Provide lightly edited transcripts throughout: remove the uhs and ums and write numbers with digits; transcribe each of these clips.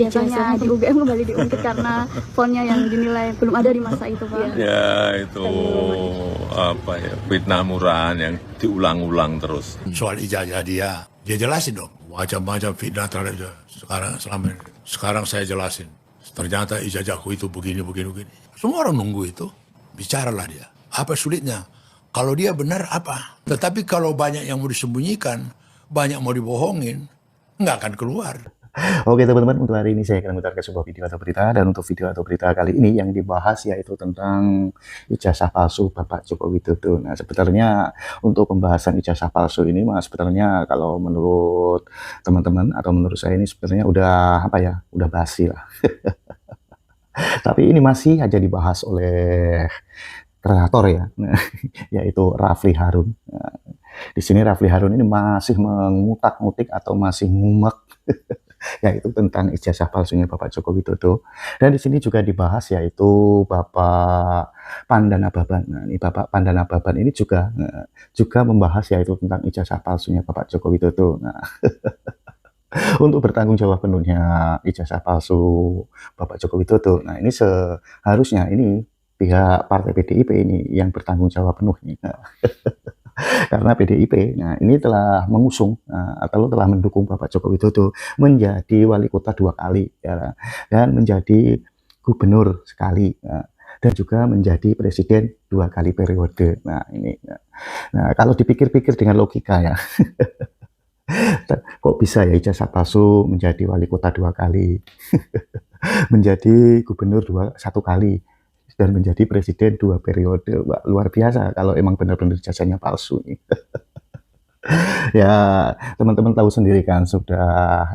ijazahnya di UGM kembali diungkit karena fontnya yang dinilai belum ada di masa itu, Pak. Ya itu apa ya, fitnah murahan yang diulang-ulang terus. Soal ijazah dia jelasin dong macam-macam fitnah terhadap dia. Sekarang saya jelasin. Ternyata ijazahku itu begini. Semua orang nunggu itu. Bicaralah dia. Apa sulitnya? Kalau dia benar apa? Tetapi kalau banyak yang mau disembunyikan, banyak mau dibohongin, nggak akan keluar. Oke teman-teman, untuk hari ini saya akan memutarkan sebuah video atau berita, dan untuk video atau berita kali ini yang dibahas yaitu tentang ijazah palsu Bapak Joko Widodo. Nah sebenarnya untuk pembahasan ijazah palsu ini sebenarnya kalau menurut teman-teman atau menurut saya ini sebenarnya udah basi lah. Tapi ini masih aja dibahas oleh kreator ya, yaitu Rafli Harun. Nah, di sini Rafli Harun ini masih mengutak-ngutik atau masih ngumek yaitu tentang ijazah palsunya Bapak Joko Widodo. Dan di sini juga dibahas yaitu Bapak Pandana Baban. Nah, ini Bapak Pandana Baban ini juga membahas yaitu tentang ijazah palsunya Bapak Joko Widodo. Nah, untuk bertanggung jawab penuhnya ijazah palsu Bapak Joko Widodo. Nah, ini seharusnya ini pihak Partai PDIP ini yang bertanggung jawab penuh nih. Nah, karena PDIP, nah ini telah mengusung atau telah mendukung Bapak Joko Widodo menjadi wali kota 2 kali, ya, dan menjadi gubernur sekali, dan juga menjadi presiden 2 kali periode. Nah ini, nah kalau dipikir-pikir dengan logika ya, kok bisa ya ijazah palsu menjadi wali kota 2 kali, menjadi gubernur 1 kali, dan menjadi presiden 2 periode. Wah, luar biasa kalau emang benar-benar ijazahnya palsu. Ya teman-teman tahu sendiri kan, sudah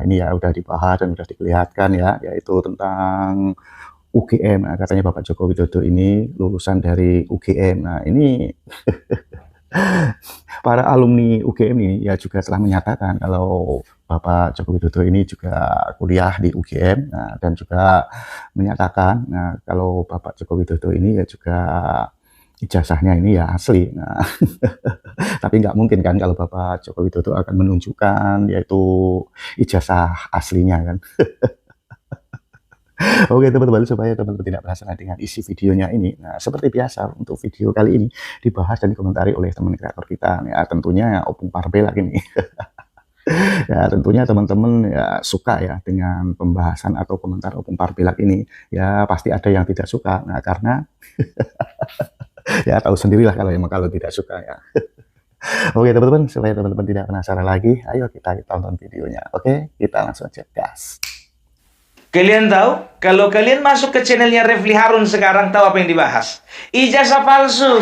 dibahas dan sudah diperlihatkan ya, yaitu tentang UGM. Nah, katanya Bapak Joko Widodo ini lulusan dari UGM. Nah ini para alumni UGM ini ya juga telah menyatakan kalau Bapak Joko Widodo ini juga kuliah di UGM, nah, dan juga menyatakan kalau Bapak Joko Widodo ini ya juga ijazahnya ini ya asli. Nah, tapi nggak mungkin kan kalau Bapak Joko Widodo akan menunjukkan yaitu ijazah aslinya kan. Oke teman-teman, supaya teman-teman tidak penasaran dengan isi videonya ini, nah seperti biasa untuk video kali ini dibahas dan dikomentari oleh teman kreator kita, ya tentunya Opung Parbelak ini. Ya tentunya teman-teman ya suka ya dengan pembahasan atau komentar Opung Parbelak ini, ya pasti ada yang tidak suka. Nah karena ya tahu sendirilah kalau tidak suka ya. Oke teman-teman, supaya teman-teman tidak penasaran lagi, ayo kita tonton videonya. Oke, kita langsung aja gas. Kalian tahu? Kalau kalian masuk ke channelnya Rafli Harun sekarang, tahu apa yang dibahas? Ijazah palsu.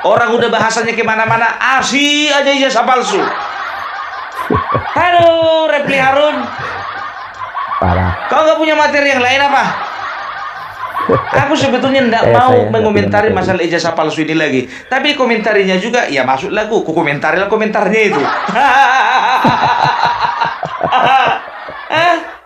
Orang udah bahasanya kemana-mana, asih aja ijazah palsu. Halo Rafli Harun. Parah. Kau nggak punya materi yang lain apa? Aku sebetulnya tidak mau mengomentari masalah ijazah palsu ini lagi. Tapi komentarinya juga, ya masuk lagu. Ku komentarilah komentarnya itu.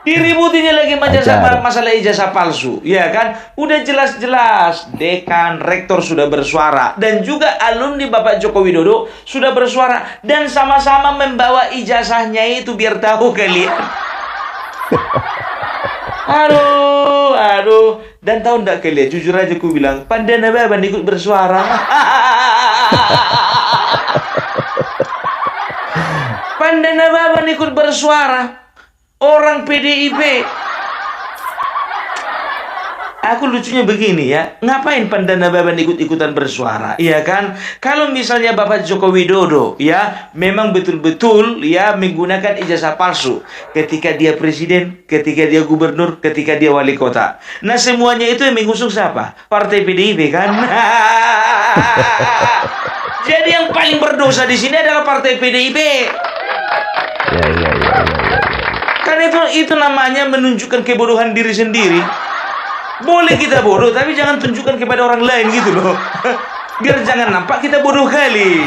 Diributinya lagi masalah ijazah palsu, ya kan? Udah jelas-jelas dekan, rektor sudah bersuara, dan juga alumni Bapak Joko Widodo sudah bersuara, dan sama-sama membawa ijazahnya itu biar tahu kalian. Aduh, dan tahu enggak kalian? Jujur aja ku bilang, Pandana Baban ikut bersuara. Pandana Baban ikut bersuara. Orang PDIP. Aku lucunya begini ya, ngapain Pandana Baban ikut-ikutan bersuara, iya kan? Kalau misalnya Bapak Joko Widodo ya memang betul-betul ya menggunakan ijazah palsu ketika dia presiden, ketika dia gubernur, ketika dia wali kota. Nah semuanya itu yang mengusung siapa? Partai PDIP kan? Jadi yang paling berdosa di sini adalah Partai PDIP. Ya. Karena itu namanya menunjukkan kebodohan diri sendiri. Boleh kita bodoh, tapi jangan tunjukkan kepada orang lain gitu loh. Biar jangan nampak kita bodoh kali.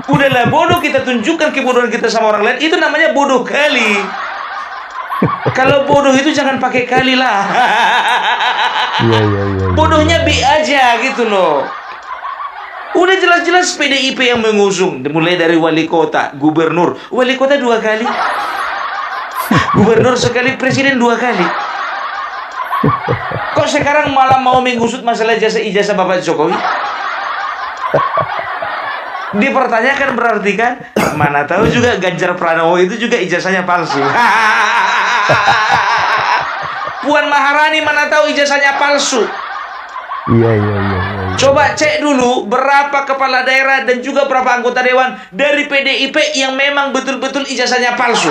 Udahlah bodoh, kita tunjukkan kebodohan kita sama orang lain, itu namanya bodoh kali. Kalau bodoh itu jangan pakai kali lah. Iya. Bodohnya B aja gitu loh. Udah jelas-jelas PDIP yang mengusung, mulai dari wali kota, gubernur, wali kota 2 kali. Gubernur sekali, presiden 2 kali. Kok sekarang malah mau mengusut masalah ijazah Bapak Jokowi? Dipertanyakan berarti kan, mana tahu juga Ganjar Pranowo itu juga ijazahnya palsu. Puan Maharani mana tahu ijazahnya palsu. Iya. Coba cek dulu berapa kepala daerah dan juga berapa anggota dewan dari PDIP yang memang betul-betul ijazahnya palsu.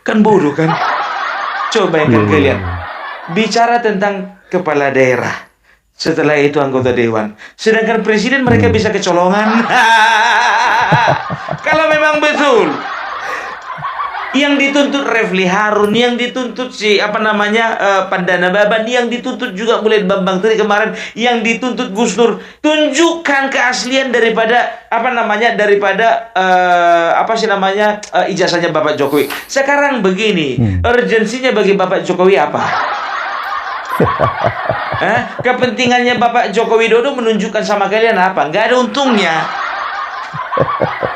Kan bodoh kan? Coba yang kalian bicara tentang kepala daerah, setelah itu anggota dewan, sedangkan presiden mereka bisa kecolongan. Kalau memang betul yang dituntut Refli Harun, yang dituntut Pandana Baban, yang dituntut juga mulai Bambang Tri kemarin, yang dituntut Gus Dur, tunjukkan keaslian daripada ijazahnya Bapak Jokowi. Sekarang begini, urgensinya bagi Bapak Jokowi apa? Kepentingannya Bapak Joko Widodo menunjukkan sama kalian apa? Nggak ada untungnya.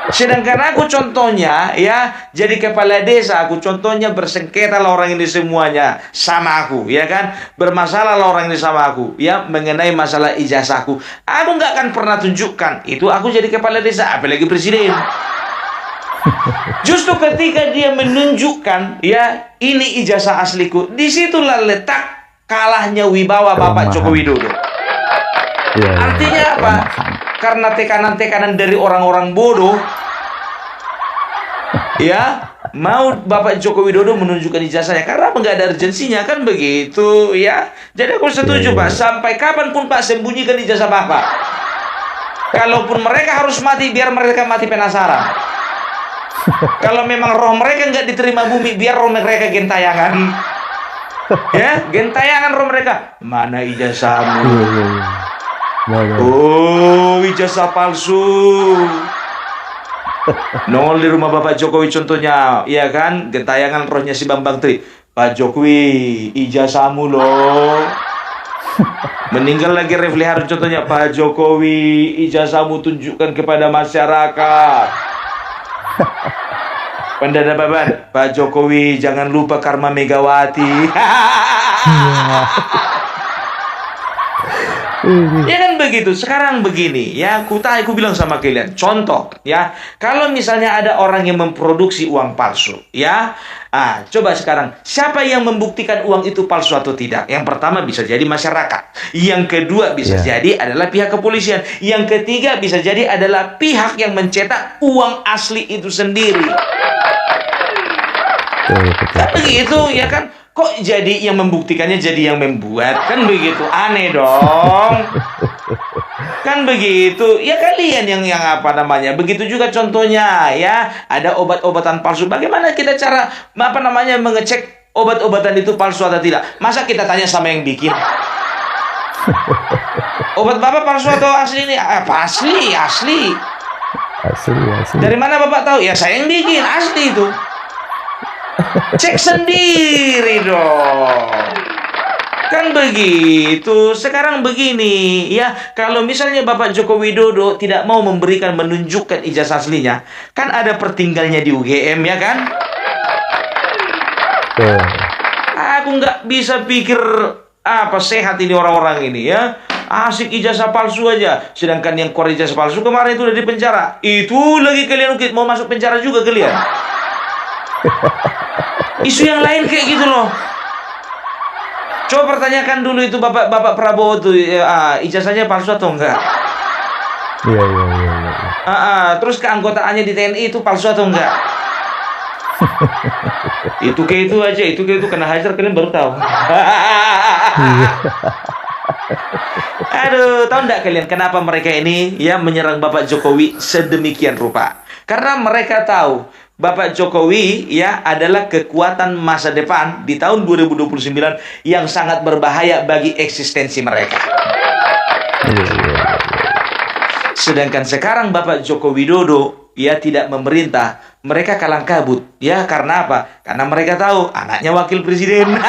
Sedangkan aku contohnya ya jadi kepala desa, aku contohnya bersengketa lah orang ini semuanya sama aku, ya kan, bermasalah lah orang ini sama aku ya mengenai masalah ijazahku. Aku nggak akan pernah tunjukkan itu aku jadi kepala desa, apalagi presiden. Justru ketika dia menunjukkan ya ini ijazah asliku, disitulah letak kalahnya wibawa Bapak Joko Widodo. Artinya apa? Karena tekanan-tekanan dari orang-orang bodoh, ya mau Bapak Joko Widodo menunjukkan ijazahnya karena nggak ada urgensinya, kan begitu ya. Jadi aku setuju Pak, sampai kapanpun Pak sembunyikan ijazah Bapak. Kalaupun mereka harus mati, biar mereka mati penasaran. Kalau memang roh mereka nggak diterima bumi, biar roh mereka gentayangan. Ya, gentayangan roh mereka. Mana ijazahmu? Oh, ijazah palsu. Nongol di rumah Bapak Jokowi contohnya, ya kan? Gentayangan rohnya si Bambang Tri. Pak Jokowi, ijazahmu loh. Meninggal lagi Refli Harun contohnya, Pak Jokowi, ijazahmu tunjukkan kepada masyarakat. Pandana Baban, Pak Jokowi jangan lupa karma Megawati. Ya kan begitu. Sekarang begini ya, aku bilang sama kalian, contoh ya, kalau misalnya ada orang yang memproduksi uang palsu ya, coba sekarang siapa yang membuktikan uang itu palsu atau tidak? Yang pertama bisa jadi masyarakat, yang kedua bisa jadi adalah pihak kepolisian, yang ketiga bisa jadi adalah pihak yang mencetak uang asli itu sendiri. Kan begitu ya kan? Kok jadi yang membuktikannya jadi yang membuat? Kan begitu, aneh dong. Kan begitu. Ya kalian yang begitu juga contohnya ya, ada obat-obatan palsu. Bagaimana kita cara mengecek obat-obatan itu palsu atau tidak? Masa kita tanya sama yang bikin? Obat Bapak palsu atau asli ini? Asli. Dari mana Bapak tahu? Ya saya yang bikin, asli itu. Cek sendiri dong. Kan begitu. Sekarang begini ya, kalau misalnya Bapak Joko Widodo tidak mau menunjukkan ijazah aslinya, kan ada pertinggalnya di UGM ya kan? Aku nggak bisa pikir apa sehat ini orang-orang ini ya. Asik ijazah palsu aja. Sedangkan yang keluar ijazah palsu kemarin itu udah di penjara. Itu lagi kalian mau masuk penjara juga kalian. Isu yang lain kayak gitu loh. Coba pertanyakan dulu itu Bapak Prabowo tuh ijazahnya palsu atau enggak? Iya. Terus keanggotaannya di TNI itu palsu atau enggak? Itu kayak itu kena hajar kalian baru tahu. Aduh, tahu enggak kalian kenapa mereka ini ya menyerang Bapak Jokowi sedemikian rupa? Karena mereka tahu Bapak Jokowi ya adalah kekuatan masa depan di tahun 2029 yang sangat berbahaya bagi eksistensi mereka. Sedangkan sekarang Bapak Joko Widodo ya tidak memerintah, mereka kalang kabut ya. Karena apa? Karena mereka tahu anaknya wakil presiden.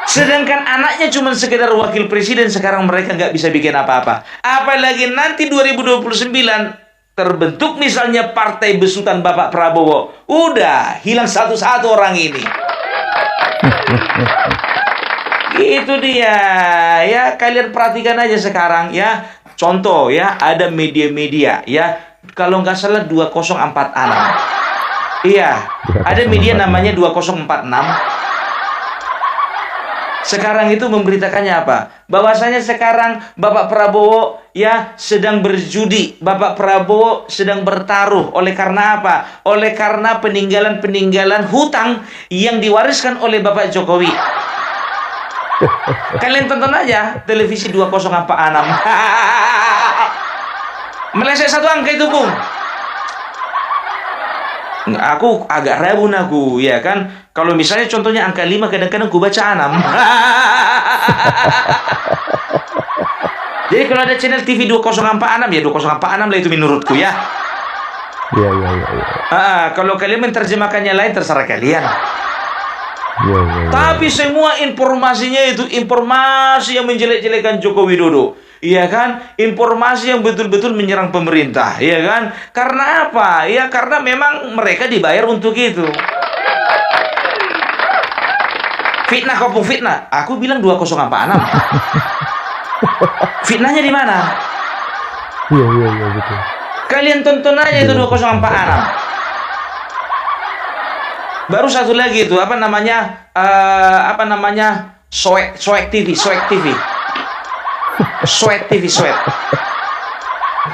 Sedangkan anaknya cuma sekedar wakil presiden, sekarang mereka nggak bisa bikin apa-apa. Apalagi nanti 2029 terbentuk misalnya partai besutan Bapak Prabowo, udah hilang satu-satu orang ini. Itu dia ya, kalian perhatikan aja sekarang ya. Contoh ya, ada media-media ya, kalau nggak salah 2046. Iya, ada media namanya 2046. Sekarang itu memberitakannya apa? Bahwasanya sekarang Bapak Prabowo ya sedang berjudi. Bapak Prabowo sedang bertaruh. Oleh karena apa? Oleh karena peninggalan-peninggalan hutang yang diwariskan oleh Bapak Jokowi. Kalian tonton aja televisi 2046. Meleset satu angka itu, Bung. Aku agak ragu ya kan. Kalau misalnya contohnya angka 5, kadang-kadang aku baca 6. Jadi kalau ada channel TV 2046 ya 2046 lah itu menurutku ya. Iya. Kalau kalian menerjemahkannya lain terserah kalian. Iya. Tapi semua informasinya itu informasi yang menjelek-jelekan Joko Widodo. Iya kan? Informasi yang betul-betul menyerang pemerintah. Iya kan? Karena apa? Ya karena memang mereka dibayar untuk itu. Fitnah, kopung fitnah. Aku bilang 2046. Fitnahnya di mana? Iya betul. Kalian tonton aja itu 2046. Baru satu lagi itu apa namanya? Soek TV. Soet TV.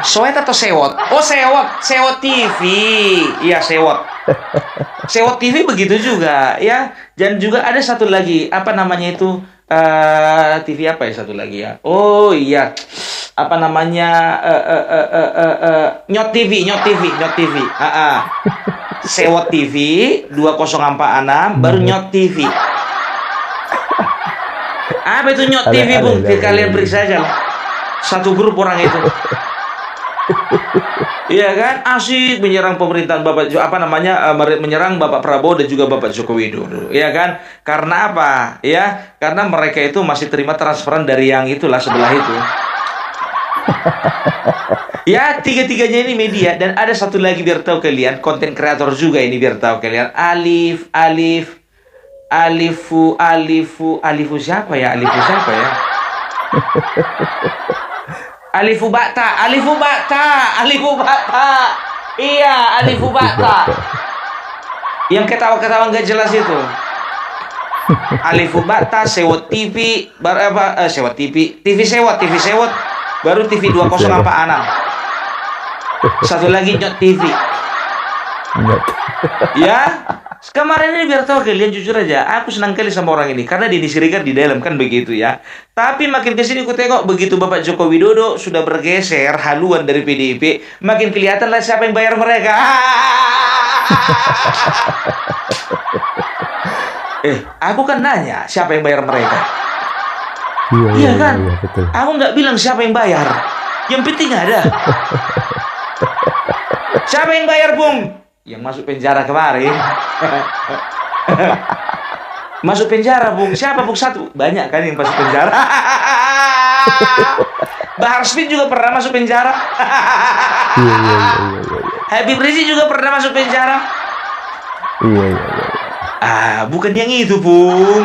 Soet atau Sewot? Oh, Sewot TV. Iya, Sewot. Sewot TV begitu juga ya. Dan juga ada satu lagi, apa namanya itu? TV apa ya satu lagi ya? Oh iya. Apa namanya? Nyot TV. Sewot TV 2046 baru Nyot TV. Apa itu Nyot TV, Bung? Kalian periksa aja lah. Satu grup orang itu. Iya kan? Asik menyerang pemerintahan menyerang Bapak Prabowo dan juga Bapak Joko Widodo. Iya kan? Karena apa? Ya, karena mereka itu masih terima transferan dari yang itulah sebelah itu. Ya, tiga-tiganya ini media. Dan ada satu lagi biar tahu kalian, konten kreator juga ini biar tahu kalian. Alifu siapa ya? Alifu Bata. Iya, Alifu Bata. Yang ketawa-ketawa nggak jelas itu. Alifu Bata, Sewot TV, Sewot TV, TV Sewot, baru TV 2046. Satu lagi Nyot TV. Ya, kemarin ini biar tahu kalian jujur aja, aku senang kali sama orang ini karena disirikan di dalam kan begitu ya. Tapi makin kesini aku tengok begitu Bapak Joko Widodo sudah bergeser haluan dari PDIP, makin kelihatan lah siapa yang bayar mereka. Aku kan nanya siapa yang bayar mereka. Iya kan? Iya, betul. Aku nggak bilang siapa yang bayar. Yang penting ada. Siapa yang bayar, Bung? Yang masuk penjara kemarin. Masuk penjara, Bung. Siapa, Bung? Satu. Banyak kan yang masuk penjara. Bahar Smith juga pernah masuk penjara. Iya. Habib Rizik juga pernah masuk penjara. Iya. Bukan yang itu, Bung.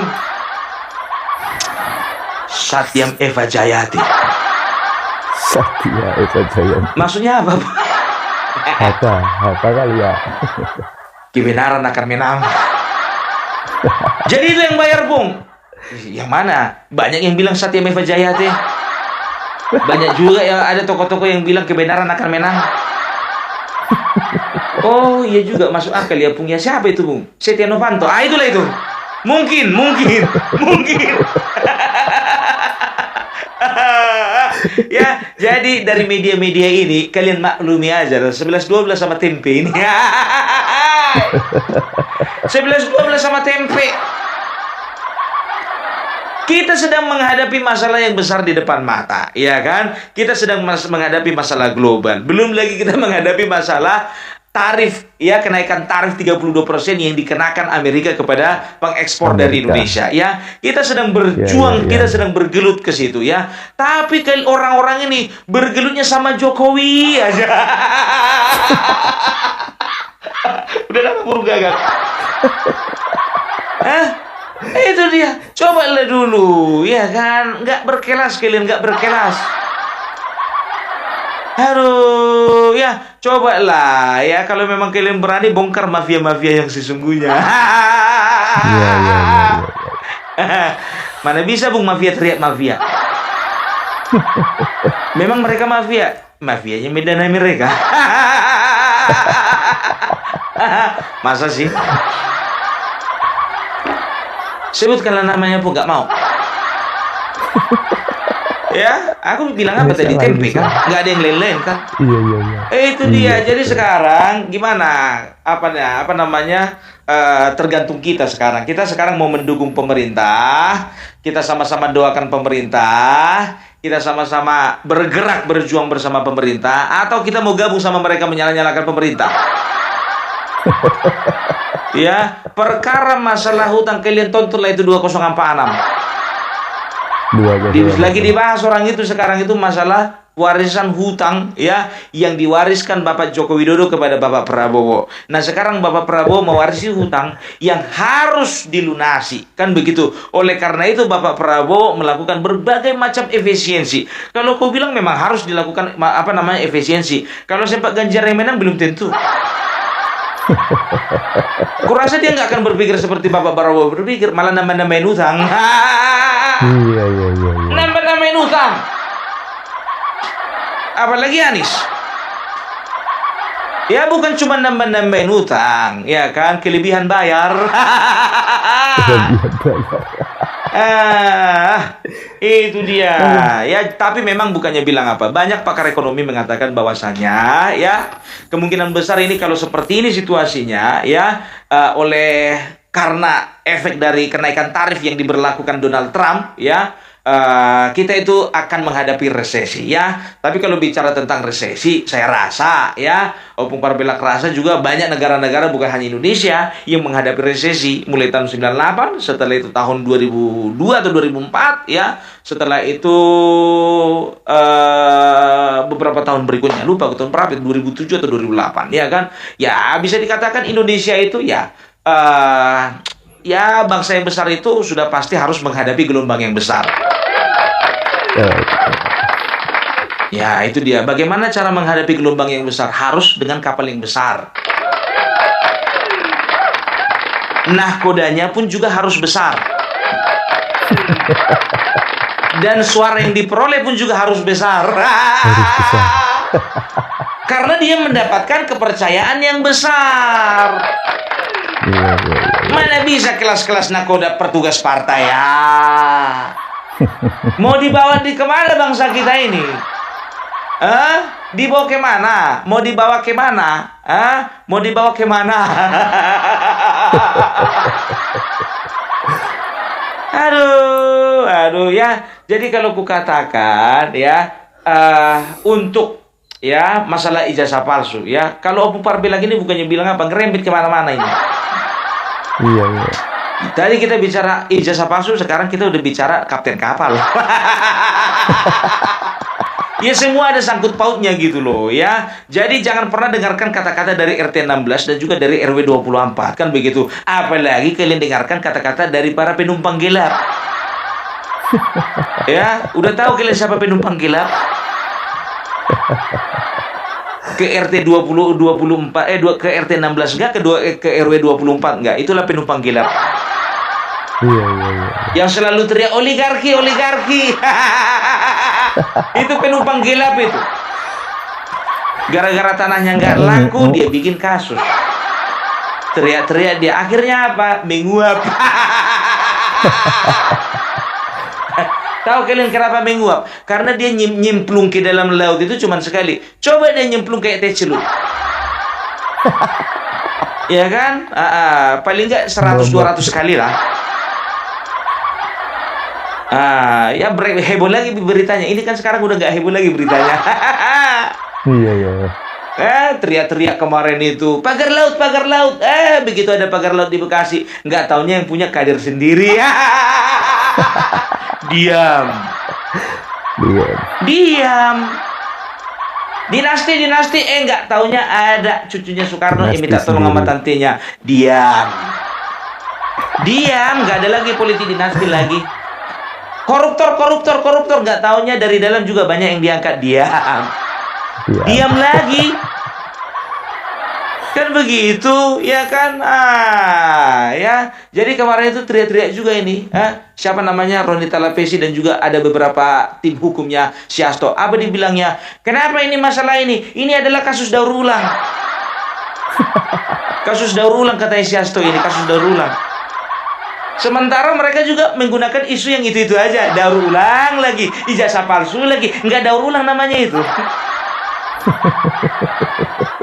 Satyam Eva Jayati. Satya Eva Jayanti. Maksudnya apa, Bung? Apa kali ya? Kebenaran akan menang. Jadi itu yang bayar, Bung. Yang mana? Banyak yang bilang Satyam Eva Jayati. Banyak juga yang ada tokoh-tokoh yang bilang kebenaran akan menang. Oh iya juga masuk akal ya, Bung. Ya siapa itu, Bung? Setia Novanto. Itulah itu. Mungkin. Ya, jadi dari media-media ini kalian maklumi aja 11-12 sama tempe ini. 11-12 sama tempe. Kita sedang menghadapi masalah yang besar di depan mata, ya kan? Kita sedang menghadapi masalah global. Belum lagi kita menghadapi masalah tarif, ya, kenaikan tarif 32% yang dikenakan Amerika kepada pengekspor dari Indonesia, ya. Kita sedang berjuang, kita sedang bergelut ke situ, ya. Tapi orang-orang ini bergelutnya sama Jokowi aja. Udah lama buru gagak. Hah? Itu dia. Coba lihat dulu, ya kan? Nggak berkelas kalian, nggak berkelas. Aduh, ya cobalah ya kalau memang kalian berani bongkar mafia-mafia yang sesungguhnya. Iya, iya, iya, iya. Mana bisa Bung mafia teriak mafia? Memang mereka mafia, mafianya medana mereka. Masa sih? Sebutkanlah namanya pun nggak mau. Ya, aku bilang apa tadi? Tempe kan? Nggak ada yang lain-lain kan? Iya, iya, iya. Itu dia. Jadi sekarang gimana? Apa namanya? Tergantung kita sekarang. Kita sekarang mau mendukung pemerintah. Kita sama-sama doakan pemerintah. Kita sama-sama bergerak berjuang bersama pemerintah. Atau kita mau gabung sama mereka menyala-nyalakan pemerintah. Ya, perkara masalah hutang kalian tontonlah itu 2046. Lagi dibahas orang itu sekarang itu masalah warisan hutang ya yang diwariskan Bapak Joko Widodo kepada Bapak Prabowo. Nah sekarang Bapak Prabowo mewarisi hutang yang harus dilunasi kan begitu. Oleh karena itu Bapak Prabowo melakukan berbagai macam efisiensi. Kalau kau bilang memang harus dilakukan efisiensi. Kalau sempat Ganjar yang menang belum tentu. Kurasa dia nggak akan berpikir seperti Bapak Prabowo berpikir, malah nambah-nambahin hutang. Iya, iya, iya, iya. Nambah-nambahin hutang. Apalagi Anies. Ya bukan cuma nambah-nambahin hutang, ya kan, kelebihan bayar. Itu dia. Ya, tapi memang bukannya bilang apa. Banyak pakar ekonomi mengatakan bahwasannya ya kemungkinan besar ini kalau seperti ini situasinya ya karena efek dari kenaikan tarif yang diberlakukan Donald Trump ya kita itu akan menghadapi resesi ya. Tapi kalau bicara tentang resesi, saya rasa ya Opung Parbelak rasa juga banyak negara-negara bukan hanya Indonesia yang menghadapi resesi mulai tahun 98, setelah itu tahun 2002 atau 2004 ya. Setelah itu beberapa tahun berikutnya lupa tahun berapa 2007 atau 2008 ya kan. Ya bisa dikatakan Indonesia itu ya ya bangsa yang besar itu sudah pasti harus menghadapi gelombang yang besar. Ya itu dia. Bagaimana cara menghadapi gelombang yang besar? Harus dengan kapal yang besar. Nahkodanya pun juga harus besar. Dan suara yang diperoleh pun juga harus besar. Karena dia mendapatkan kepercayaan yang besar. Mana bisa kelas-kelas nakoda petugas partai ya? Mau dibawa kemana bangsa kita ini? Dibawa kemana? Mau dibawa kemana? Mau dibawa kemana? Aduh ya. Jadi kalau kukatakan ya untuk ya masalah ijazah palsu ya. Kalau Opung Parbelak ini bukannya bilang apa ngerembet kemana-mana ini. Iya, iya. Tadi kita bicara ijazah palsu, sekarang kita udah bicara kapten kapal. Ya semua ada sangkut pautnya gitu loh ya. Jadi jangan pernah dengarkan kata-kata dari RT 16 dan juga dari RW 24 kan begitu. Apalagi kalian dengarkan kata-kata dari para penumpang gelap. Ya, udah tahu kalian siapa penumpang gelap? Ke RT 24 ke RT 16 enggak, ke RW 24 enggak. Itulah penumpang gelap. Iya, iya, iya. Yang selalu teriak oligarki, oligarki. Itu penumpang gelap itu. Gara-gara tanahnya nggak laku, dia bikin kasus. Teriak-teriak dia. Akhirnya apa? Menguap. Tahu kalian kenapa menguap? Karena dia nyemplung ke dalam laut itu cuma sekali. Coba dia nyemplung kayak teh celup. Ya kan? Paling nggak 100-200 kali lah. Ya heboh lagi beritanya. Ini kan sekarang udah nggak heboh lagi beritanya. Iya, iya. Teriak-teriak kemarin itu pagar laut, pagar laut. Begitu ada pagar laut di Bekasi, nggak taunya yang punya kader sendiri. Diam. Dinasti, nggak taunya ada cucunya Soekarno yang Dinasti minta tolong sama sendiri. tantenya. Diam, nggak ada lagi politik dinasti lagi. Koruptor, nggak taunya dari dalam juga banyak yang diangkat. Diam lagi. Kan begitu, ya kan? Ya. Jadi kemarin itu teriak-teriak juga ini. Siapa namanya? Roni Talapesi dan juga ada beberapa tim hukumnya si Hasto. Apa dibilangnya? Kenapa ini masalah ini? Ini adalah kasus daur ulang. Kasus daur ulang katanya si Hasto ini, kasus daur ulang. Sementara mereka juga menggunakan isu yang itu-itu aja. Daur ulang lagi, ijazah palsu lagi. Nggak daur ulang namanya itu.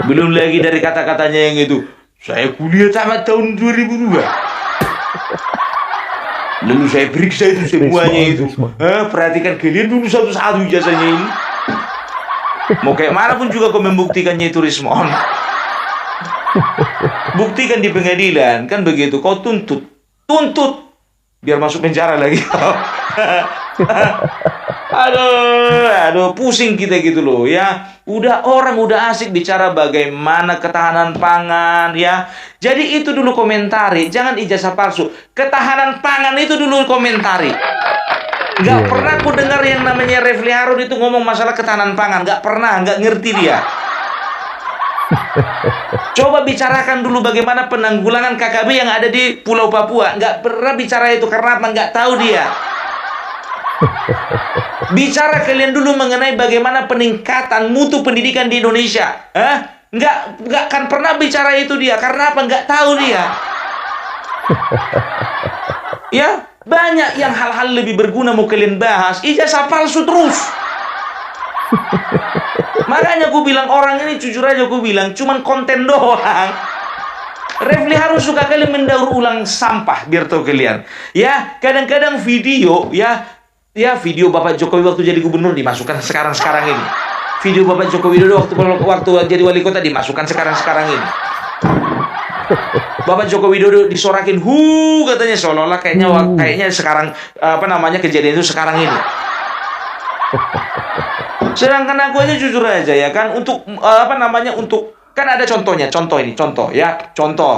Belum lagi dari kata-katanya yang itu. Saya kuliah tamat tahun 2002. Lalu saya periksa itu semuanya itu. Perhatikan kalian dulu satu-satu ijazahnya ini. Mau kayak mana pun juga kau membuktikannya itu, Rismon. Buktikan di pengadilan, kan begitu. Kau tuntut biar masuk penjara lagi. Aduh, pusing kita gitu loh ya. Orang udah asik bicara bagaimana ketahanan pangan ya. Jadi itu dulu komentari, jangan ijazah palsu. Ketahanan pangan itu dulu komentari. Nggak pernah aku dengar yang namanya Refli Harun itu ngomong masalah ketahanan pangan. Nggak pernah, nggak ngerti dia. Coba bicarakan dulu bagaimana penanggulangan KKB yang ada di Pulau Papua. Nggak pernah bicara itu karena apa? Nggak tahu dia. Bicara kalian dulu mengenai bagaimana peningkatan mutu pendidikan di Indonesia. Nggak akan pernah bicara itu dia. Karena apa? Nggak tahu dia. Ya, banyak yang hal-hal lebih berguna mau kalian bahas. Ijazah palsu terus. Makanya aku bilang orang ini jujur aja aku bilang cuman konten doang. Refli Harun suka kali mendaur ulang sampah biar tahu kalian. Ya, kadang-kadang video video Bapak Jokowi waktu jadi gubernur dimasukkan sekarang ini. Video Bapak Jokowi dulu waktu jadi wali kota dimasukkan sekarang ini. Bapak Joko Widodo disorakin katanya seolah-olah kayaknya sekarang kejadian itu sekarang ini. Sedangkan aku aja jujur aja ya kan untuk kan ada contoh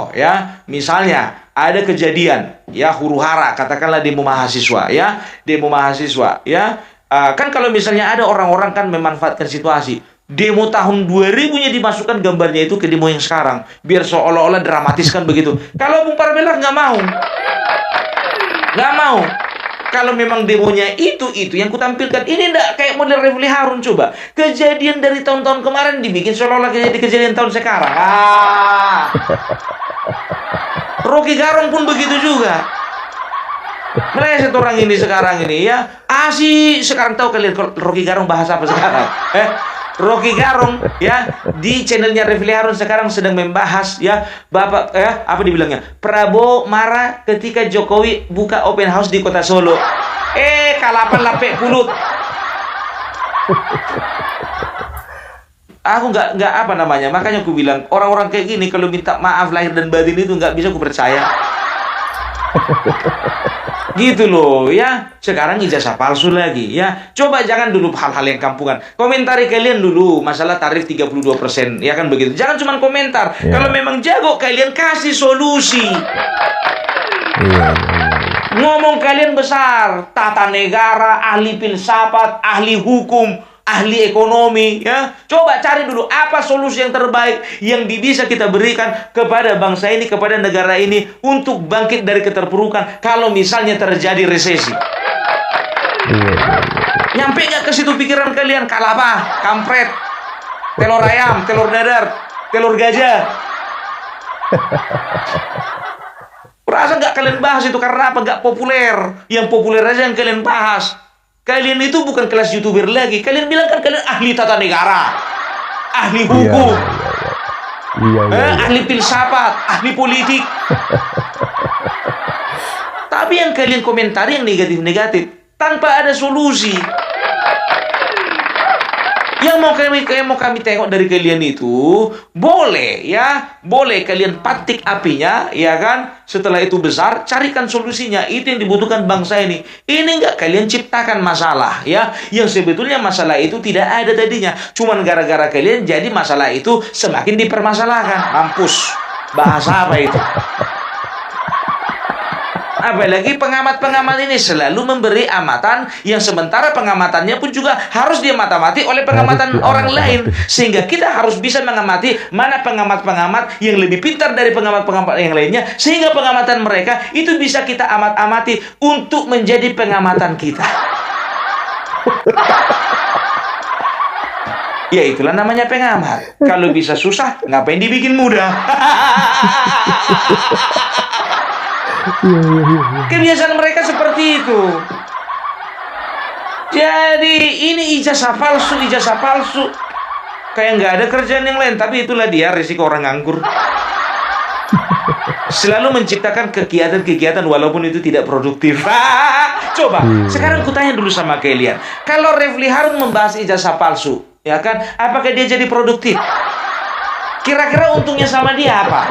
ya misalnya ada kejadian ya huru-hara katakanlah demo mahasiswa ya kan kalau misalnya ada orang-orang kan memanfaatkan situasi demo tahun 2000-nya dimasukkan gambarnya itu ke demo yang sekarang biar seolah-olah dramatis kan begitu. Kalau Bung Parmelar nggak mau. Kalau memang demonya itu yang kutampilkan ini enggak kayak model Refli Harun coba. Kejadian dari tahun-tahun kemarin dibikin seolah-olah kejadian tahun sekarang. Rocky Garong pun begitu juga. Meleset orang ini sekarang ini ya. Sekarang tahu kalian Rocky Garong bahas apa sekarang? Rocky Garong ya di channelnya Refli Harun sekarang sedang membahas ya Bapak apa dibilangnya Prabowo marah ketika Jokowi buka open house di Kota Solo. Kalapan lapek pulut. Aku nggak makanya aku bilang orang-orang kayak gini kalau minta maaf lahir dan batin itu nggak bisa aku percaya. Gitu loh ya. Sekarang ijazah palsu lagi ya. Coba jangan dulu hal-hal yang kampungan. Komentari kalian dulu masalah tarif 32% ya kan begitu. Jangan cuma komentar. Kalau memang jago kalian kasih solusi. Ngomong kalian besar, tata negara, ahli filsafat, ahli hukum, ahli ekonomi ya. Coba cari dulu apa solusi yang terbaik yang bisa kita berikan kepada bangsa ini, kepada negara ini untuk bangkit dari keterpurukan kalau misalnya terjadi resesi. Nyampe nggak ke situ pikiran kalian? Kalapa, kampret, telur ayam, telur dadar, telur gajah. Perasa nggak kalian bahas itu karena apa? Nggak populer. Yang populer aja yang kalian bahas. Kalian itu bukan kelas YouTuber lagi. Kalian bilang kan kalian ahli tata negara, ahli hukum, ahli filsafat, ahli politik. Tapi yang kalian komentari yang negatif-negatif tanpa ada solusi. Yang mau kami tengok dari kalian itu, boleh ya, boleh kalian patik apinya, ya kan? Setelah itu besar, carikan solusinya. Itu yang dibutuhkan bangsa ini. Ini enggak kalian ciptakan masalah, ya? Yang sebetulnya masalah itu tidak ada tadinya. Cuman gara-gara kalian jadi masalah itu semakin dipermasalahkan. Mampus. Bahasa apa itu? Apalagi pengamat-pengamat ini selalu memberi amatan yang sementara pengamatannya pun juga harus dia mata-mati oleh pengamatan orang lain. Sehingga kita harus bisa mengamati mana pengamat-pengamat yang lebih pintar dari pengamat-pengamat yang lainnya. Sehingga pengamatan mereka itu bisa kita amat-amati untuk menjadi pengamatan kita. Ya itulah namanya pengamat. Kalau bisa susah, ngapain dibikin mudah? Kebiasaan mereka seperti itu. Jadi ini ijazah palsu. Kayak nggak ada kerjaan yang lain. Tapi itulah dia risiko orang nganggur. Selalu menciptakan kegiatan-kegiatan walaupun itu tidak produktif. Coba, sekarang kutanya dulu sama kalian. Kalau Refli Harun membahas ijazah palsu, ya kan? Apakah dia jadi produktif? Kira-kira untungnya sama dia apa?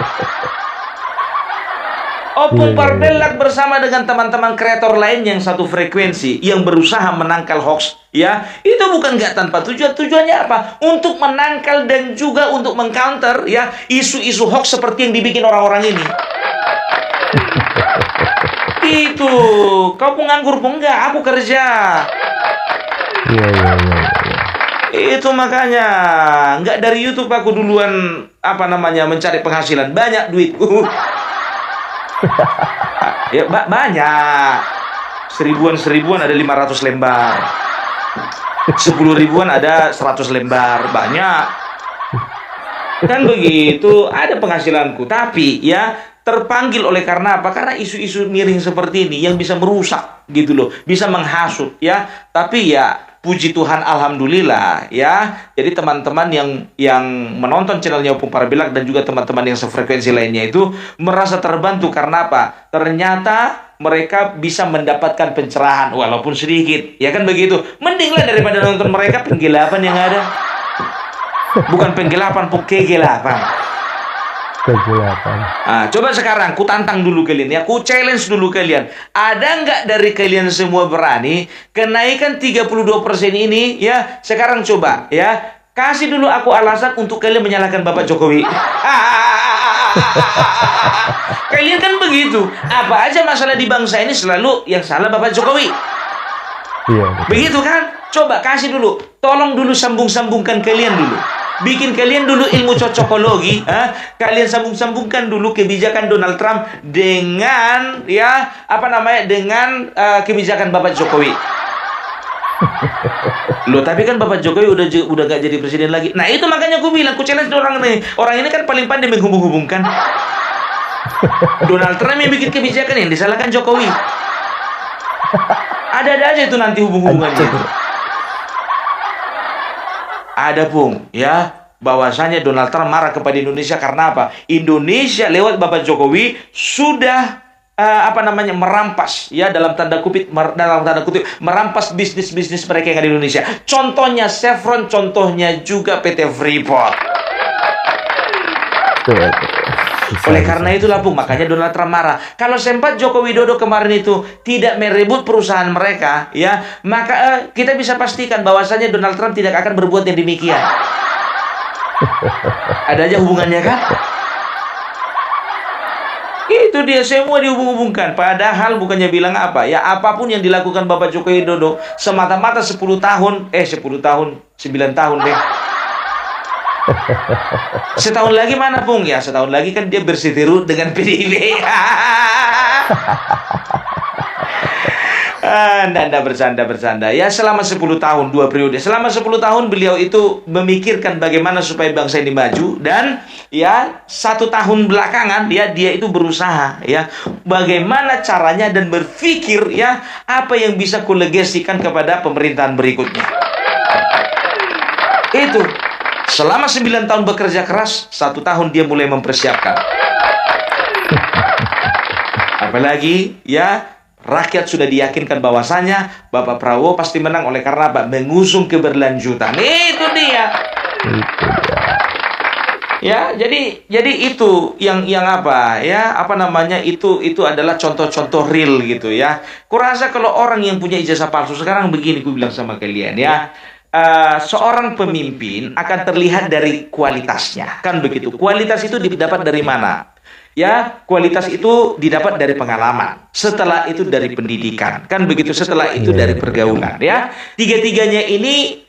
Opung Parbelak bersama dengan teman-teman kreator lain yang satu frekuensi yang berusaha menangkal hoax, ya itu bukan nggak tanpa tujuan. Tujuannya apa? Untuk menangkal dan juga untuk mengcounter ya isu-isu hoax seperti yang dibikin orang-orang ini. Itu kau penganggur pun enggak, aku kerja. Itu makanya nggak dari YouTube aku duluan mencari penghasilan, banyak duitku. Ya banyak. Seribuan ada 500 lembar. 10.000-an ada 100 lembar. Banyak. Kan begitu, ada penghasilanku. Tapi ya terpanggil oleh karena apa? Karena isu-isu miring seperti ini yang bisa merusak gitu loh, bisa menghasut ya. Tapi ya puji Tuhan, alhamdulillah ya. Jadi teman-teman yang menonton channelnya Opung Parbelak dan juga teman-teman yang sefrekuensi lainnya itu merasa terbantu karena apa? Ternyata mereka bisa mendapatkan pencerahan walaupun sedikit. Ya kan begitu. Mendinglah daripada nonton mereka penggelapan yang ada. Bukan penggelapan, kegelapan. Coba sekarang ku tantang dulu kalian ya, ku challenge dulu kalian. Ada nggak dari kalian semua berani kenaikan 32% ini ya? Sekarang coba ya, kasih dulu aku alasan untuk kalian menyalahkan Bapak Jokowi. Kalian kan begitu, apa aja masalah di bangsa ini selalu yang salah Bapak Jokowi. Begitu kan? Coba kasih dulu, tolong dulu sambung-sambungkan kalian dulu. Bikin kalian dulu ilmu cocokologi, kalian sambung-sambungkan dulu kebijakan Donald Trump dengan dengan kebijakan Bapak Jokowi. Loh, tapi kan Bapak Jokowi udah gak jadi presiden lagi. Nah, itu makanya aku bilang, aku challenge orang ini. Orang ini kan paling pandai menghubung-hubungkan. Donald Trump yang bikin kebijakan yang disalahkan Jokowi. Ada-ada aja itu nanti hubung-hubungannya. Ada pun ya bahwasanya Donald Trump marah kepada Indonesia karena apa? Indonesia lewat Bapak Jokowi sudah merampas ya dalam tanda kutip merampas bisnis-bisnis mereka yang ada di Indonesia. Contohnya Chevron, contohnya juga PT Freeport. Oleh karena itulah Bung, makanya Donald Trump marah. Kalau sempat Joko Widodo kemarin itu tidak merebut perusahaan mereka, ya, maka kita bisa pastikan bahwasanya Donald Trump tidak akan berbuat yang demikian. Ada aja hubungannya kan? Itu dia, semua dihubung-hubungkan. Padahal bukannya bilang apa, ya apapun yang dilakukan Bapak Joko Widodo semata-mata 9 tahun deh. Setahun lagi mana Bung? Ya setahun lagi kan dia berseteru dengan PDIP. Anda bercanda. Ya selama 10 tahun, 2 periode. Selama 10 tahun beliau itu memikirkan bagaimana supaya bangsa ini maju. Dan ya 1 tahun belakangan dia itu berusaha ya bagaimana caranya dan berpikir ya apa yang bisa kulegasikan kepada pemerintahan berikutnya. Itu selama 9 tahun bekerja keras, 1 tahun dia mulai mempersiapkan. Apalagi ya Rakyat sudah diyakinkan bahwasanya Bapak Prabowo pasti menang oleh karena apa? Mengusung keberlanjutan. Itu dia. Ya, jadi itu yang apa ya, apa namanya, itu adalah contoh-contoh real gitu ya. Kurasa kalau orang yang punya ijazah palsu sekarang begini, ku bilang sama kalian ya, seorang pemimpin akan terlihat dari kualitasnya, kan begitu. Kualitas itu didapat dari mana? Ya, kualitas itu didapat dari pengalaman. Setelah itu dari pendidikan, kan begitu. Setelah itu dari pergaulan. Ya, tiga-tiganya ini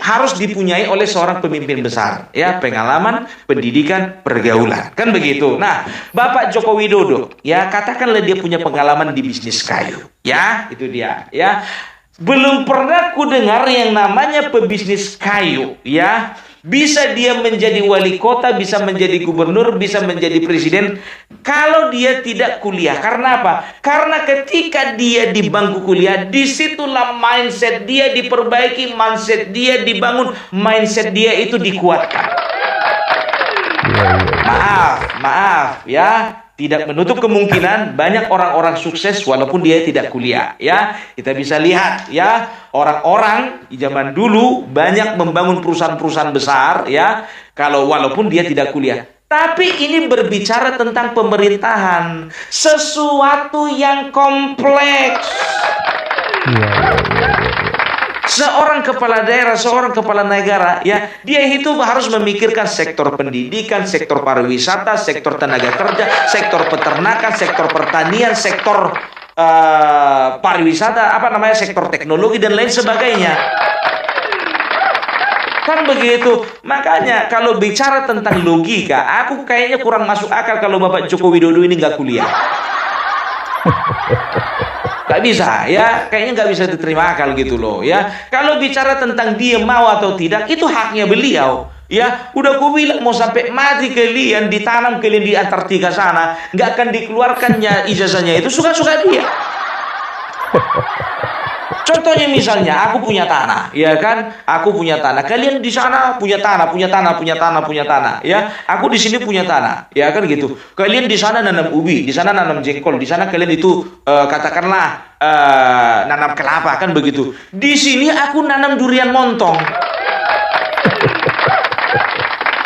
harus dipunyai oleh seorang pemimpin besar, ya, pengalaman, pendidikan, pergaulan, kan begitu. Nah, Bapak Joko Widodo, ya, katakanlah dia punya pengalaman di bisnis kayu, ya, itu dia, ya. Belum pernah ku dengar yang namanya pebisnis kayu, ya, bisa dia menjadi wali kota, bisa menjadi gubernur, bisa menjadi presiden kalau dia tidak kuliah. Karena apa? Karena ketika dia di bangku kuliah, disitulah mindset dia diperbaiki, mindset dia dibangun, mindset dia itu dikuatkan. Maaf ya, tidak menutup kemungkinan banyak orang-orang sukses walaupun dia tidak kuliah, ya. Kita bisa lihat ya, orang-orang di zaman dulu banyak membangun perusahaan-perusahaan besar, ya, walaupun dia tidak kuliah. Tapi ini berbicara tentang pemerintahan, sesuatu yang kompleks. Seorang kepala daerah, seorang kepala negara, ya, dia itu harus memikirkan sektor pendidikan, sektor pariwisata, sektor tenaga kerja, sektor peternakan, sektor pertanian, sektor pariwisata, sektor teknologi dan lain sebagainya. Kan begitu. Makanya kalau bicara tentang logika, aku kayaknya kurang masuk akal kalau Bapak Joko Widodo ini nggak kuliah. Gak bisa, ya, kayaknya nggak bisa diterima akal gitu loh, ya. Kalau bicara tentang dia mau atau tidak, itu haknya beliau, ya. Udah aku bilang mau sampai mati kalian, ditanam kalian di Antartika sana, nggak akan dikeluarkannya ijazahnya, itu suka-suka dia. Contohnya misalnya, aku punya tanah, ya kan? Aku punya tanah. Kalian di sana punya tanah, ya. Aku di sini punya tanah, ya kan gitu. Kalian di sana nanam ubi, di sana nanam jengkol, di sana kalian itu katakanlah nanam kelapa, kan begitu. Di sini aku nanam durian montong.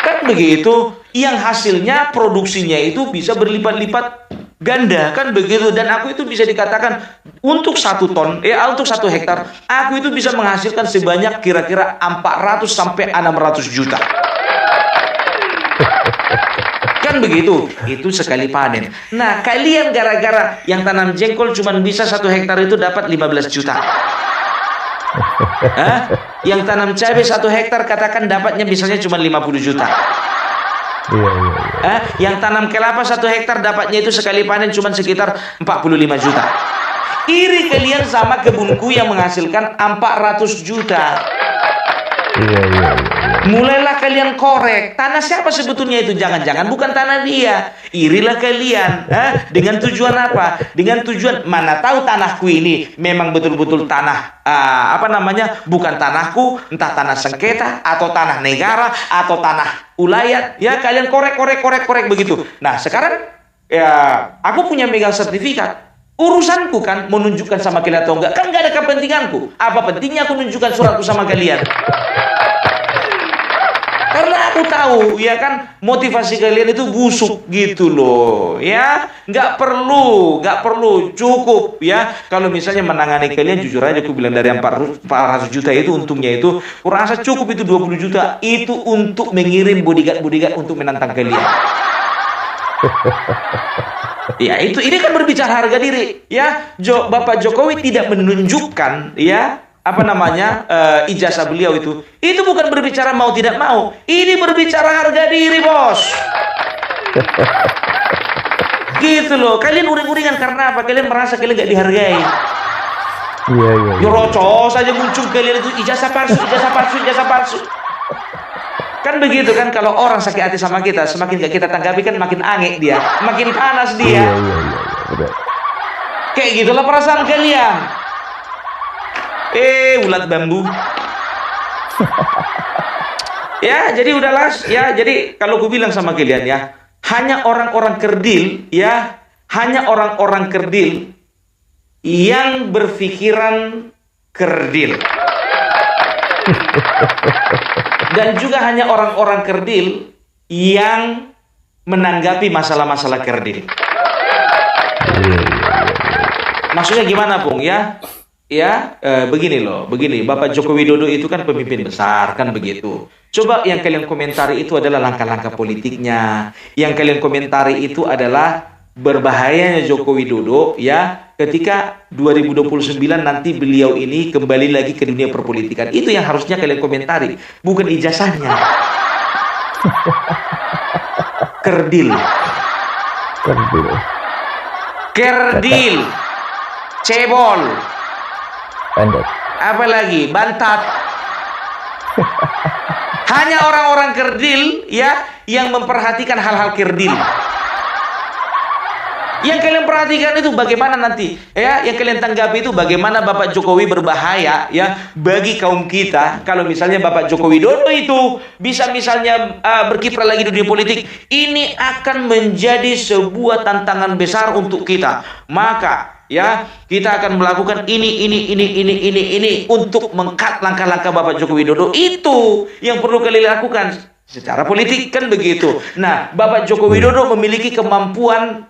Kan begitu. Yang hasilnya produksinya itu bisa berlipat-lipat ganda, kan begitu. Dan aku itu bisa dikatakan untuk 1 ton, untuk 1 hektar, aku itu bisa menghasilkan sebanyak kira-kira 400 sampai 600 juta. Kan begitu, itu sekali panen. Nah, kalian gara-gara yang tanam jengkol cuma bisa 1 hektar itu dapat 15 juta. Yang tanam cabai 1 hektar katakan dapatnya misalnya cuma 50 juta. Yang tanam kelapa 1 hektar dapatnya itu sekali panen cuma sekitar 45 juta. Iri kalian sama kebunku yang menghasilkan 400 juta. Mulailah kalian korek, tanah siapa sebetulnya itu? Jangan-jangan bukan tanah dia. Irilah kalian, dengan tujuan apa? Dengan tujuan mana tahu tanahku ini memang betul-betul tanah bukan tanahku, entah tanah sengketa atau tanah negara atau tanah ulayat, ya. Kalian korek begitu. Nah, sekarang ya aku punya megang sertifikat. Urusanku kan menunjukkan sama kalian atau enggak, kan enggak ada kepentinganku. Apa pentingnya aku menunjukkan suratku sama kalian? Karena aku tahu, ya kan, motivasi kalian itu busuk gitu loh, ya. Nggak perlu, cukup, ya. Kalau misalnya menangani kalian, jujur aja aku bilang dari 400 juta itu untungnya itu, kurasa cukup itu 20 juta itu untuk mengirim bodyguard untuk menantang kalian. Ya, ini kan berbicara harga diri, ya. Bapak Jokowi tidak menunjukkan, ya, ijazah beliau itu bukan berbicara mau tidak mau, ini berbicara harga diri, bos. Gitu loh, kalian uring-uringan karena apa? Kalian merasa kalian gak dihargai. Iya. Rocos saja muncul kalian itu ijazah palsu. Kan begitu kan, kalau orang sakit hati sama kita, semakin gak kita tanggapi kan makin aneh dia, makin panas dia. Iya. Kayak gitulah perasaan kalian. Ulat bambu. Ya, jadi udahlah, ya. Jadi kalau gue bilang sama kalian, ya, hanya orang-orang kerdil, ya, hanya orang-orang kerdil yang berpikiran kerdil. Dan juga hanya orang-orang kerdil yang menanggapi masalah-masalah kerdil. Maksudnya gimana, Bung? Begini loh, begini. Bapak Joko Widodo itu kan pemimpin besar, kan begitu. Coba yang kalian komentari itu adalah langkah-langkah politiknya. Yang kalian komentari itu adalah berbahayanya Joko Widodo ya ketika 2029 nanti beliau ini kembali lagi ke dunia perpolitikan. Itu yang harusnya kalian komentari, bukan ijazahnya. Kerdil. Kerdil. Cebol. Pendek. Apalagi bantat. Hanya orang-orang kerdil ya yang memperhatikan hal-hal kerdil. Yang kalian perhatikan itu bagaimana nanti ya, yang kalian tanggapi itu bagaimana Bapak Jokowi berbahaya ya bagi kaum kita kalau misalnya Bapak Joko Widodo itu bisa misalnya berkiprah lagi di dunia politik. Ini akan menjadi sebuah tantangan besar untuk kita. Maka ya kita akan melakukan ini untuk mengkat langkah-langkah Bapak Joko Widodo. Itu yang perlu kalian lakukan secara politik, kan begitu. Nah, Bapak Joko Widodo memiliki kemampuan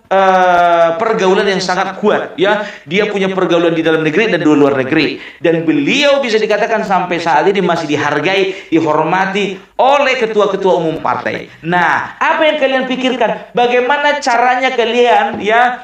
pergaulan yang sangat kuat ya. Dia punya pergaulan di dalam negeri dan di luar negeri, dan beliau bisa dikatakan sampai saat ini masih dihargai, dihormati oleh ketua-ketua umum partai. Nah, apa yang kalian pikirkan? Bagaimana caranya kalian ya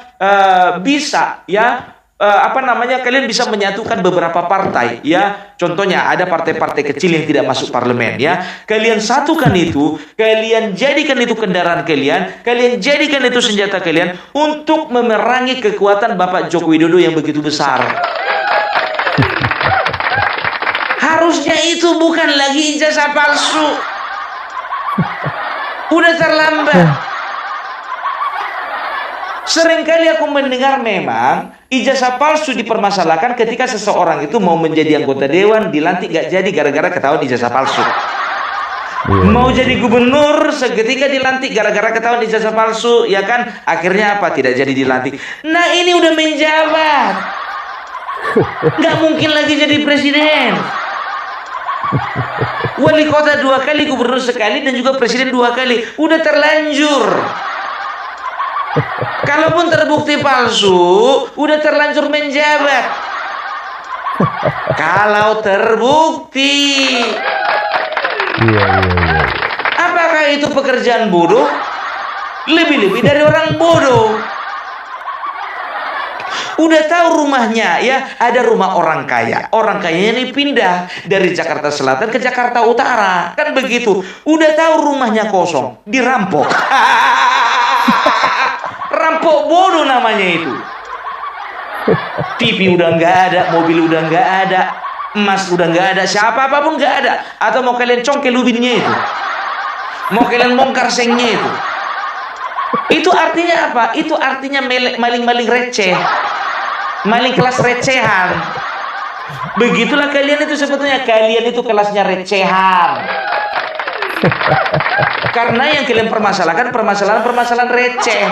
bisa ya kalian bisa menyatukan beberapa partai ya. Contohnya ada partai-partai kecil yang tidak masuk parlemen ya. Kalian satukan itu, kalian jadikan itu kendaraan kalian, kalian jadikan itu senjata kalian untuk memerangi kekuatan Bapak Joko Widodo yang begitu besar. Harusnya itu bukan lagi ijazah palsu. Udah terlambat. Seringkali aku mendengar memang ijazah palsu dipermasalahkan ketika seseorang itu mau menjadi anggota dewan, dilantik gak jadi gara-gara ketahuan ijazah palsu. Mau jadi gubernur seketika dilantik gara-gara ketahuan ijazah palsu, ya kan? Akhirnya apa? Tidak jadi dilantik. Nah, ini udah menjabat. Gak mungkin lagi jadi presiden. Wali kota 2 kali, gubernur sekali, dan juga presiden 2 kali. Udah terlanjur. Kalaupun terbukti palsu, udah terlanjur menjabat. Kalau terbukti, apakah itu pekerjaan bodoh? Lebih-lebih dari orang bodoh. Udah tahu rumahnya ya, ada rumah orang kaya. Orang kayanya ini pindah dari Jakarta Selatan ke Jakarta Utara, kan begitu. Udah tahu rumahnya kosong, dirampok. Rampok bodoh namanya itu. TV udah nggak ada, mobil udah nggak ada, emas udah nggak ada, siapa apapun nggak ada. Atau mau kalian congkel ubinnya itu, mau kalian bongkar sengnya itu. Itu artinya apa? Itu artinya maling-maling receh, maling kelas recehan. Begitulah kalian itu sebetulnya. Kalian itu kelasnya recehan. Karena yang kalian permasalahkan permasalahan receh.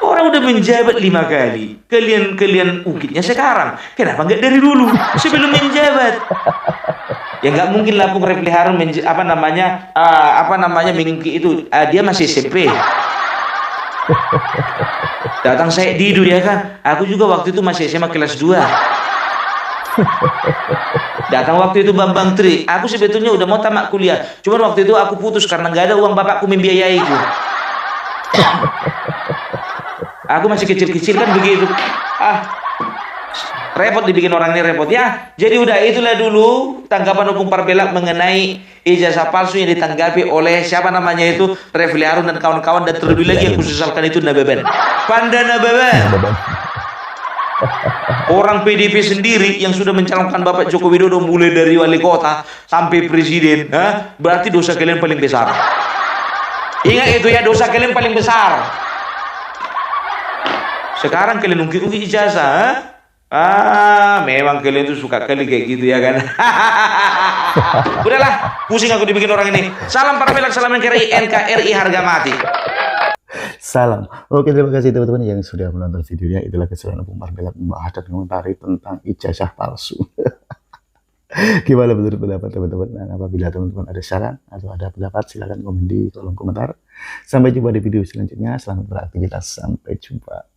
Orang udah menjabat 5 kali. Kalian ungkitnya sekarang. Kenapa nggak dari dulu sebelum menjabat? Ya nggak mungkin lah Bung Refli Harun mengungkit itu. Dia masih SMP. Datang saya Didu ya kan. Aku juga waktu itu masih SMA kelas 2. Datang waktu itu Bambang Tri. Aku sebetulnya udah mau tamat kuliah. Cuman waktu itu aku putus karena nggak ada uang bapakku membiayaiku. Aku masih kecil-kecil kan begitu. Repot dibikin orang ini repot ya. Jadi udah itulah dulu tanggapan hukum Parbelak mengenai ijazah palsu yang ditanggapi oleh siapa namanya itu Refli Harun dan kawan-kawan. Dan terlebih lagi yang kusesalkan itu Nababan. Panda Nababan. Orang PDP sendiri yang sudah mencalonkan Bapak Joko Widodo mulai dari wali kota sampai presiden, berarti dosa kalian paling besar. Ingat itu ya, dosa kalian paling besar. Sekarang kalian ungkit-ungkit ijazah, memang kalian tuh suka kali kayak gitu ya kan. Udahlah, pusing aku dibikin orang ini. Salam Parbelak, salam NKRI, NKRI harga mati. Salam. Oke, terima kasih teman-teman yang sudah menonton videonya. Itulah keseruan Bung Marbella membahas dan mengomentari tentang ijazah palsu. Gimana menurut pendapat teman-teman? Nah, apabila teman-teman ada saran atau ada pendapat, silahkan komen di kolom komentar. Sampai jumpa di video selanjutnya. Selamat beraktivitas. Sampai jumpa.